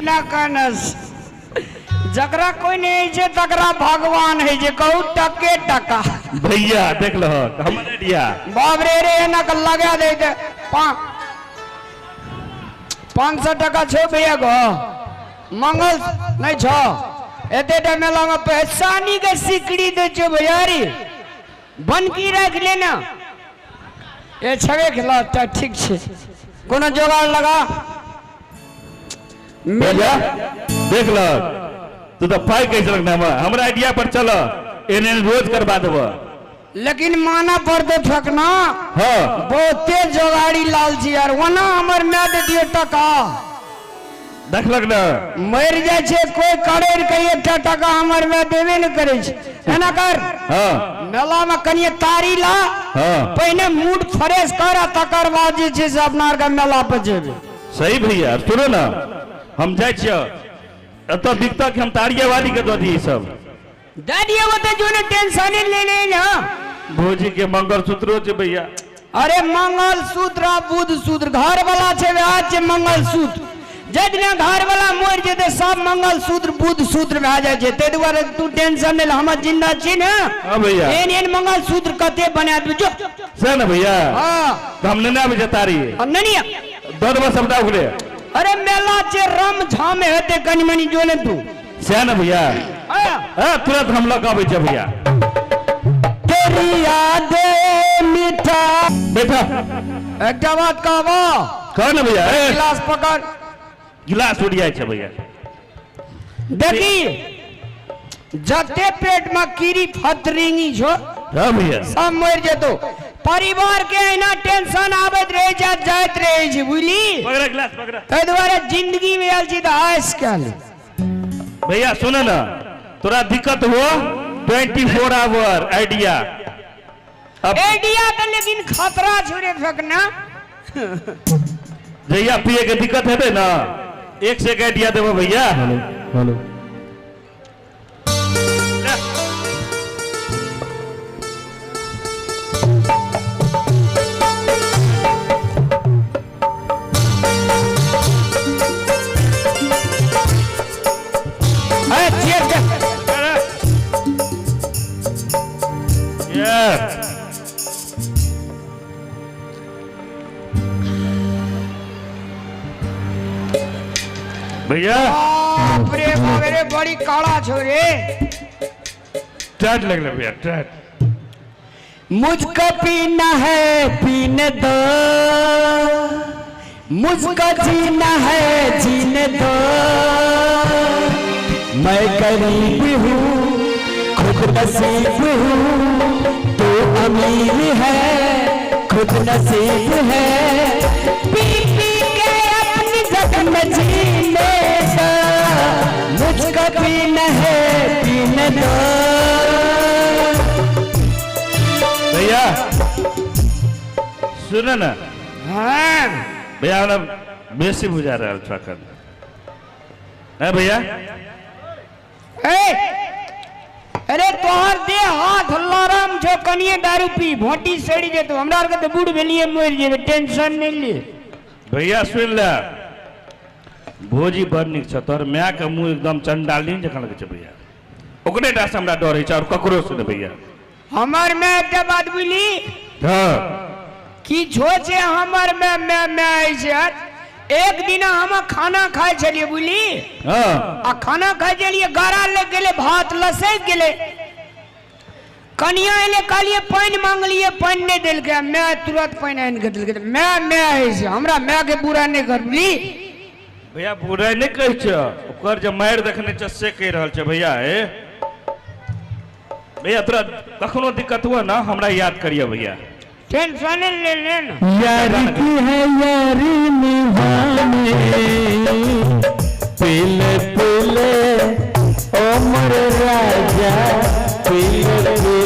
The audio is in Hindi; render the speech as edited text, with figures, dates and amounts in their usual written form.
ना कनस जकरा कोई नहीं है तकरा भगवान है जे कहू टके टका भैया देख लो हमने दिया बाप रे रे ना कल लगा दे 500 टका छो भैया गो मंगल नहीं छो एते मेला में पहचानी के सिकड़ी दे छो भैया रे बनकी रख लेना ये छवे खिला ठीक छे कोनो जोगाड़ लगा भैया देख लो तू तो पाई कैसे रखना हमरा आइडिया पर चलो इन्हें रोज करवा देबो लेकिन माना पर तो ठकना हाँ बहुते जोगाड़ी लाल जी यार वना हमर में दे दिए टका देख लग ना मर जाय छे कोई करे के एकटा टका हमर में देबे न करे छे एना कर हाँ मेला में कनिए तारी ला हाँ पहले मूड फ्रेश कर तकर बाद जे छे से अपना आर के मेला पे जेबे सही भैया सुनो ना हम जाय छियो तो दिखता कि हम तारिया वाली के दो दी सब दादिया वो तो जो ने टेंशन ले ले ना भोजी के मंगलसूत्र छे भैया अरे मंगलसूत्र बुध सूत्र घर वाला छे आज छे मंगलसूत्र जदिना घर वाला मोर जेते सब मंगलसूत्र बुध सूत्र में आ जाय छे ते दुआरे तू टेंशन ले हम जिंदा छी ना हां भैया एन मंगलसूत्र कते बना दू जो से ना भैया हां तो हम लेना भी जतारी नहीं दो दो शब्द उगले अरे मेला चे रम झामे हेते कनी मनी जोने तू से ना भैया हां तुरंत हम लोग आवे छे भैया तेरी यादें मीठा बेटा एकटा बात कहबो कौन है भैया गिलास पकड़ गिलास उड़ जाए छे भैया देखी जते पेट में कीड़ी फतरिंगी छो हां भैया सब मर जेतो परिवार के एना टेंशन आवत रहे जात रहे छी बुझली पकड़ा गिलास पकड़ा तै द्वारा जिंदगी में आल छी त आइस कल भैया सुन ना तोरा दिक्कत हो 24 आवर आइडिया आइडिया तो लेकिन खतरा छोड़े फेंकना जैया पिए के दिक्कत है ना एक से आइडिया देबो भैया हेलो भैया मेरे बड़ी काला छोरे टाइट लग रहा भैया टाइट मुझको पीना है पीने दो मुझको जीना है जीने दो मैं गरीब हूँ खुद नसीब हूँ तू अमीर है खुद नसीब है पी पी के अपनी जख्म जीने दो मुझको पीना है पीने दो भैया सुन ना हाँ भैया ना बेसी बुझा रहा ट्रक है भैया अरे तोहर दे हाथ लरम छो कनिए दारू पी भोटी सड़ी जे तो हमरा के तो बूढ़ भेलिए मर जेबे टेंशन नहीं ले भैया सुन ले भोजी बड़ निक छ तोर माय के मुंह एकदम चंडाली जखन लगे छ भैया ओकरे टा से हमरा डर है छ और ककरो से भैया हमर में एकटा बात बुझली हां की छो छे हमर में आई छै एक दिन हम खाना खाए छलिए बुझली हां आ खाना खाए छलिए गारा लग गेले भात लसक गेले कनिया एले कहलिए पानी मांगलिए पानी नहीं देल के मैं तुरंत पानी आन के देल के मैं है से हमरा मैं के बुरा नहीं कर बुझली भैया बुरा नहीं कह छ ओकर जे मार देखने छ से कह रहल छ भैया ए भैया तोरा कखनो दिक्कत हुआ ना हमरा याद करियो भैया टेंशन ले ना यारी की है यारी निभाने पीले पीले ओ मोर राजा पीले पीले